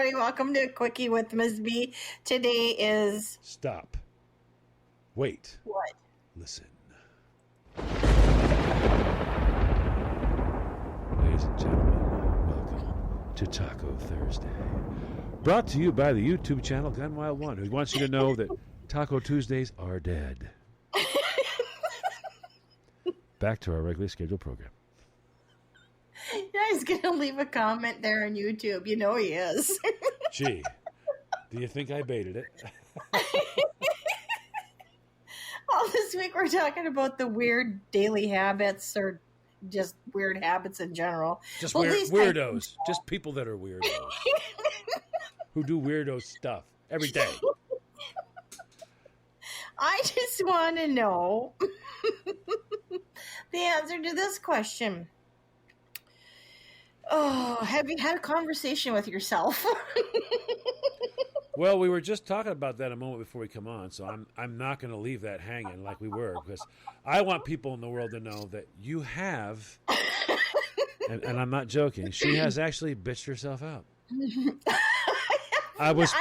everybody. Welcome to Quickie with Ms. B. Today is... Stop. Wait. What? Listen. Ladies and gentlemen, welcome to Taco Thursday. Brought to you by the YouTube channel Gunwild1, who wants you to know that Taco Tuesdays are dead. Back to our regularly scheduled program. Yeah, he's going to leave a comment there on YouTube. You know he is. Gee, do you think I baited it? Well, this week we're talking about the weird daily habits or just weird habits in general. Just weirdos. Just people that are weirdos. Who do weirdo stuff every day. I just want to know the answer to this question. Oh, have you had a conversation with yourself? Well, we were just talking about that a moment before we come on, so I'm not going to leave that hanging like we were, because I want people in the world to know that you have, and I'm not joking, she has actually bitched herself out. I was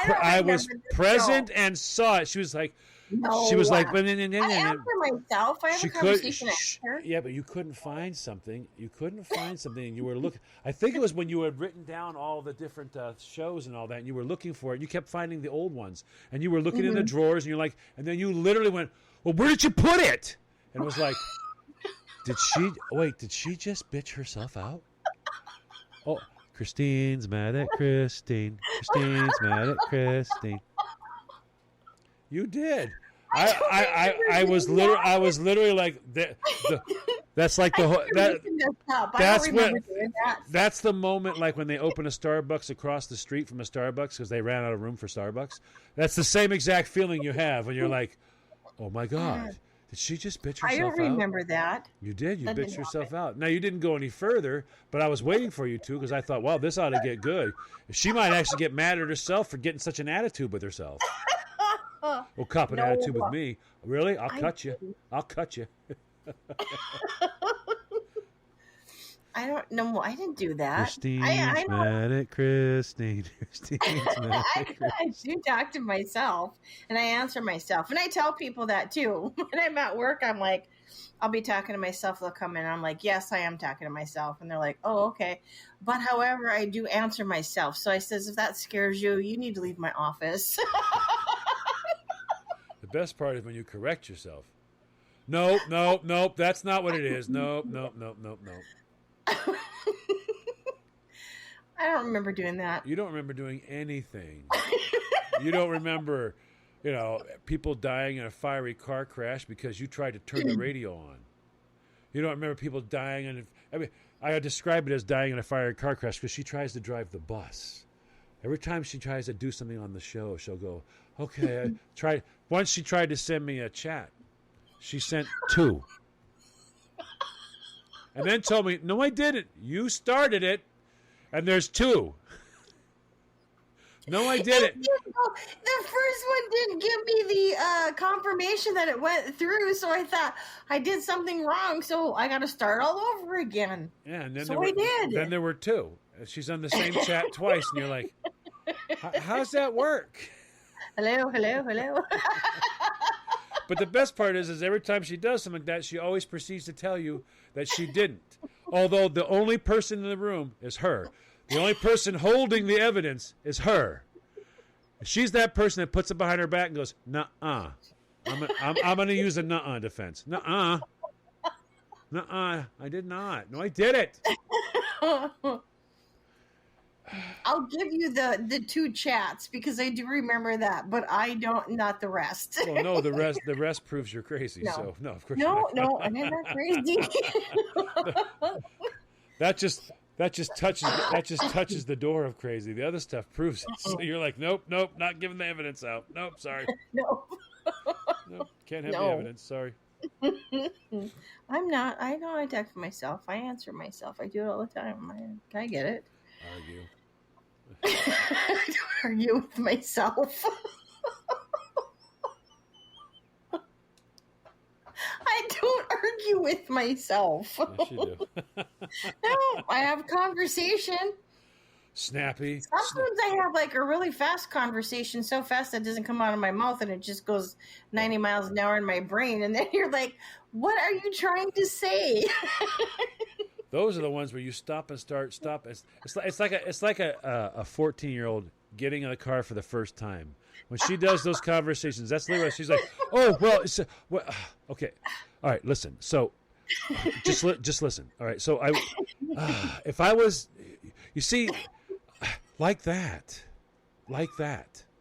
present and saw it. She was like, no, she was like, I answer myself. I have a conversation after. Yeah, but you couldn't find something. You couldn't find something, and you were looking. I think it was when you had written down all the different shows and all that, and you were looking for it. And you kept finding the old ones, and you were looking in the drawers, and you're like, and then you literally went, "Well, where did you put it?" And it was like, did she just bitch herself out? Oh, Christine's mad at Christine. Christine's mad at Christine. You did. I was literally like that's like the whole that's the moment, like when they open a Starbucks across the street from a Starbucks because they ran out of room for Starbucks. That's the same exact feeling you have when you're like, oh my God, did she just bitch herself out? I don't remember that. You did. You bitched yourself out. Now, you didn't go any further, but I was waiting for you to because I thought, well, this ought to get good. She might actually get mad at herself for getting such an attitude with herself. Well, cop an attitude with me. Really? I'll cut you. I'll cut you. I don't know. I didn't do that. Christine's mad at Christine. Christine's mad at Christine. I do talk to myself, and I answer myself. And I tell people that, too. When I'm at work, I'm like, I'll be talking to myself. They'll come in. I'm like, yes, I am talking to myself. And they're like, oh, okay. But, however, I do answer myself. So I says, if that scares you, you need to leave my office. The best part is when you correct yourself. Nope, that's not what it is. Nope. I don't remember doing that. You don't remember doing anything. You don't remember, people dying in a fiery car crash because you tried to turn the radio on. You don't remember people dying I describe it as dying in a fiery car crash because she tries to drive the bus. Every time she tries to do something on the show, she'll go, okay, Once she tried to send me a chat. She sent 2. And then told me, no, I didn't. You started it, and there's 2. No, I didn't. The first one didn't give me the confirmation that it went through, so I thought I did something wrong, so I got to start all over again. Yeah, and then I did. Then there were 2. She's on the same chat twice, and you're like, how's that work? Hello. But the best part is every time she does something like that, she always proceeds to tell you that she didn't. Although the only person in the room is her. The only person holding the evidence is her. She's that person that puts it behind her back and goes, nuh-uh. I'm going to use a nuh-uh defense. Nuh-uh. Nuh-uh. I did not. No, I did it. I'll give you the 2 chats because I do remember that, but I don't, not the rest. Well, no, the rest proves you're crazy. No. So no, of course. No, I'm not crazy. That just touches the door of crazy. The other stuff proves it. So you're like, nope, not giving the evidence out. Nope, sorry. Nope, can't have the evidence. Sorry. I'm not. I know I talk to myself. I answer myself. I do it all the time. I get it. Argue. I don't argue with myself. I don't argue with myself. Yes, you do. No, I have a conversation. Snappy. Sometimes I have like a really fast conversation, so fast that it doesn't come out of my mouth and it just goes 90 miles an hour in my brain. And then you're like, what are you trying to say? Those are the ones where you stop and start. It's like a 14-year-old getting in the car for the first time. When she does those conversations, that's literally she's like, oh well, okay, all right, listen. So just listen. All right, so if I was, you see, like that, and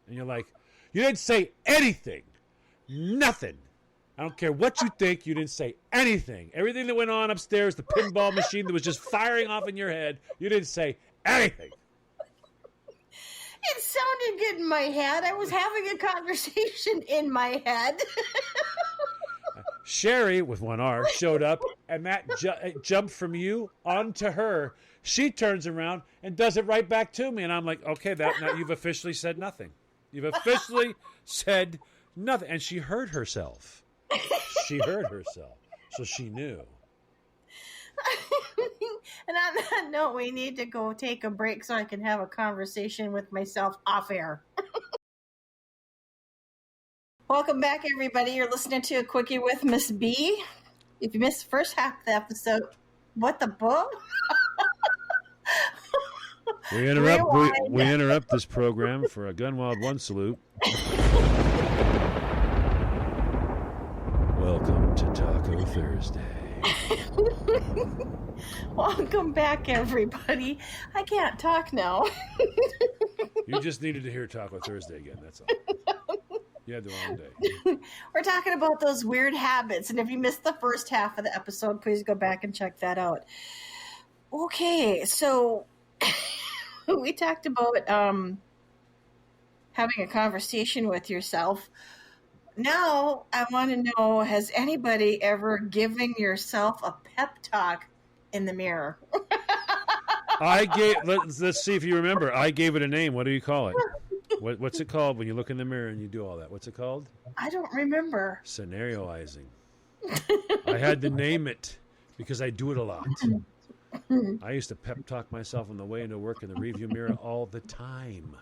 you're like, you didn't say anything, nothing. I don't care what you think. You didn't say anything. Everything that went on upstairs, the pinball machine that was just firing off in your head, you didn't say anything. It sounded good in my head. I was having a conversation in my head. Sherry, with one R, showed up, and that jumped from you onto her. She turns around and does it right back to me, and I'm like, okay, now you've officially said nothing. You've officially said nothing, and she heard herself. She heard herself, so she knew. And on that note, we need to go take a break so I can have a conversation with myself off air. Welcome back, everybody. You're listening to a Quickie with Miss B. If you missed the first half of the episode, what the bull? We interrupt this program for a Gunwild 1 salute. Welcome to Taco Thursday. Welcome back, everybody. I can't talk now. You just needed to hear Taco Thursday again, that's all. You had the wrong day. We're talking about those weird habits, and if you missed the first half of the episode, please go back and check that out. Okay, so we talked about having a conversation with yourself. Now, I want to know, has anybody ever given yourself a pep talk in the mirror? Let's see if you remember. I gave it a name. What do you call it? What's it called when you look in the mirror and you do all that? What's it called? I don't remember. Scenarioizing. I had to name it because I do it a lot. I used to pep talk myself on the way into work in the rearview mirror all the time.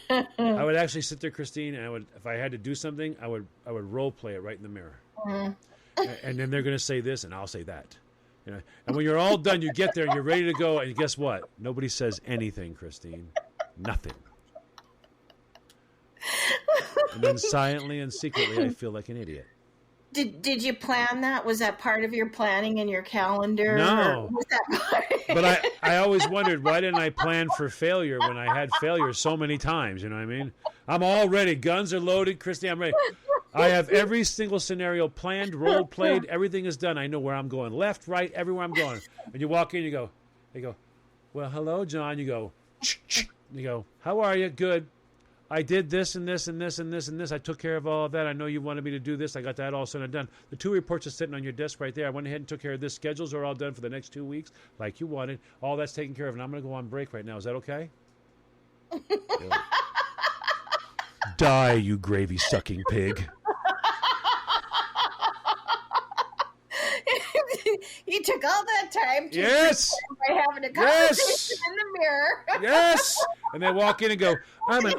I would actually sit there, Christine, and if I had to do something, I would role play it right in the mirror. And then they're going to say this, and I'll say that. You know, and when you're all done, you get there and you're ready to go, and guess what? Nobody says anything, Christine. Nothing. And then silently and secretly, I feel like an idiot. Did you plan that? Was that part of your planning in your calendar? No. Was that part? But I always wondered, why didn't I plan for failure when I had failure so many times? You know what I mean? I'm all ready. Guns are loaded. Christine, I'm ready. I have every single scenario planned, role played. Everything is done. I know where I'm going. Left, right, everywhere I'm going. And you walk in, they go, well, hello, John. You go, you go, how are you? Good. I did this and this and this and this and this. I took care of all of that. I know you wanted me to do this. I got that all said and done. The 2 reports are sitting on your desk right there. I went ahead and took care of this. Schedules are all done for the next 2 weeks like you wanted. All that's taken care of. And I'm going to go on break right now. Is that okay? Die, you gravy-sucking pig. You took all that time to by having a conversation in the mirror. Yes. And they walk in and go, I'm an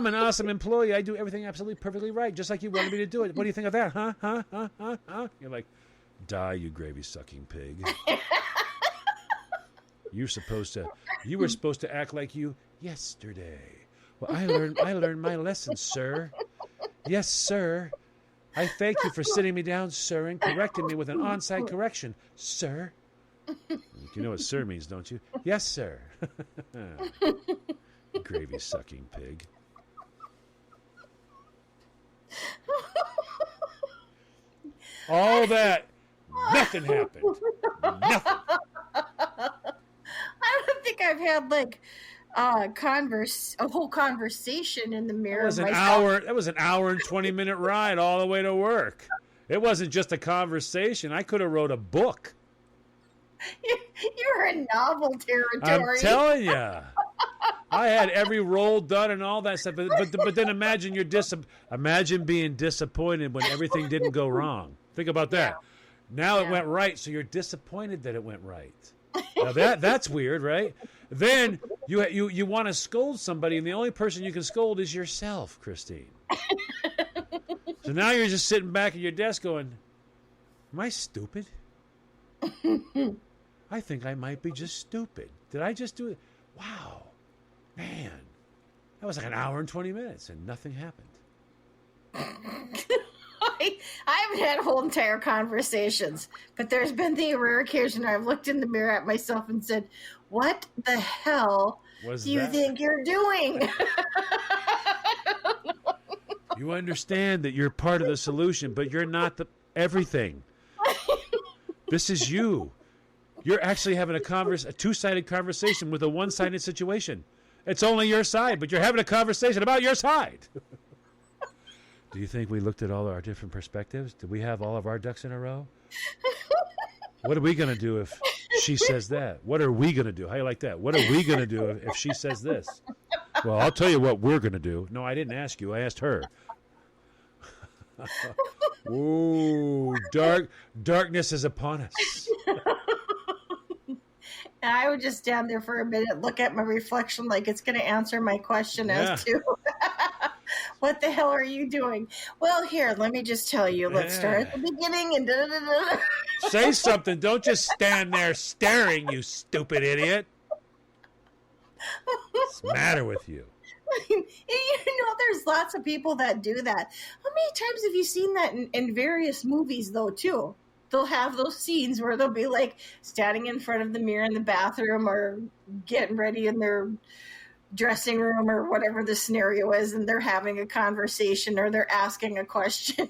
an awesome employee. I do everything absolutely perfectly right, just like you wanted me to do it. What do you think of that? Huh? You're like, die, you gravy-sucking pig. You were supposed to act like you yesterday. Well, I learned my lesson, sir. Yes, sir. I thank you for sitting me down, sir, and correcting me with an on-site correction, sir. You know what sir means, don't you? Yes, sir. Gravy-sucking pig. All that, nothing happened. Nothing. I don't think I've had a whole conversation in the mirror. That was an hour and 20-minute ride all the way to work. It wasn't just a conversation. I could have wrote a book. You're in novel territory. I'm telling you. I had every role done and all that stuff. But then imagine imagine being disappointed when everything didn't go wrong. Think about that. Yeah. Now it went right, so you're disappointed that it went right. Now that's weird, right? Then you want to scold somebody, and the only person you can scold is yourself, Christine. So now you're just sitting back at your desk going, am I stupid? I think I might be just stupid. Did I just do it? Wow. Man. That was like an hour and 20 minutes, and nothing happened. I haven't had whole entire conversations, but there's been the rare occasion I've looked in the mirror at myself and said, what the hell do you think you're doing? You understand that you're part of the solution, but you're not the everything. This is you. You're actually having a two-sided conversation with a one-sided situation. It's only your side, but you're having a conversation about your side. Do you think we looked at all our different perspectives? Did we have all of our ducks in a row? What are we going to do if she says that? What are we going to do? How you like that? What are we going to do if she says this? Well, I'll tell you what we're going to do. No, I didn't ask you. I asked her. Ooh, darkness is upon us. And I would just stand there for a minute, look at my reflection like it's going to answer my question as to what the hell are you doing? Well, here, let me just tell you. Let's start at the beginning and da-da-da-da. Say something. Don't just stand there staring, you stupid idiot. What's the matter with you? There's lots of people that do that. How many times have you seen that in various movies, though, too? They'll have those scenes where they'll be like standing in front of the mirror in the bathroom or getting ready in their dressing room or whatever the scenario is, and they're having a conversation or they're asking a question.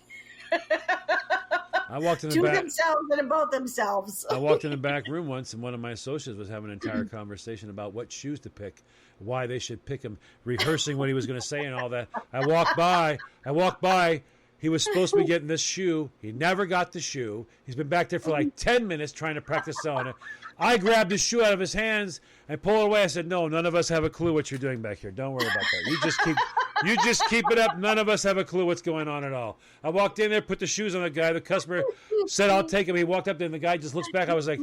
I walked in the to back, themselves and about themselves. I walked in the back room once, and one of my associates was having an entire conversation about what shoes to pick, why they should pick them, rehearsing what he was going to say and all that. I walked by. He was supposed to be getting this shoe. He never got the shoe. He's been back there for like 10 minutes trying to practice selling it. I grabbed the shoe out of his hands and pulled it away. I said, no, none of us have a clue what you're doing back here. Don't worry about that. You just keep it up. None of us have a clue what's going on at all. I walked in there, put the shoes on the guy. The customer said, I'll take him. He walked up there, and the guy just looks back. I was like,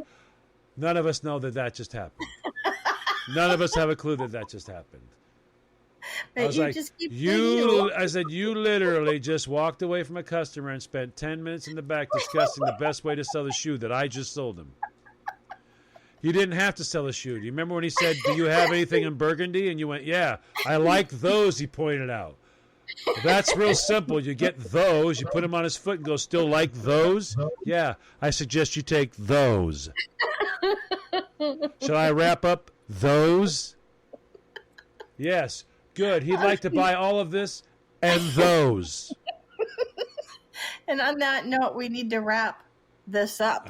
none of us know that just happened. None of us have a clue that just happened. But I was like, I said, you literally just walked away from a customer and spent 10 minutes in the back discussing the best way to sell the shoe that I just sold him. You didn't have to sell a shoe. Do you remember when he said, do you have anything in burgundy? And you went, yeah, I like those, he pointed out. That's real simple. You get those, you put them on his foot and go, still like those? Yeah, I suggest you take those. Shall I wrap up those? Yes. Good. He'd like to buy all of this and those. And on that note, we need to wrap this up.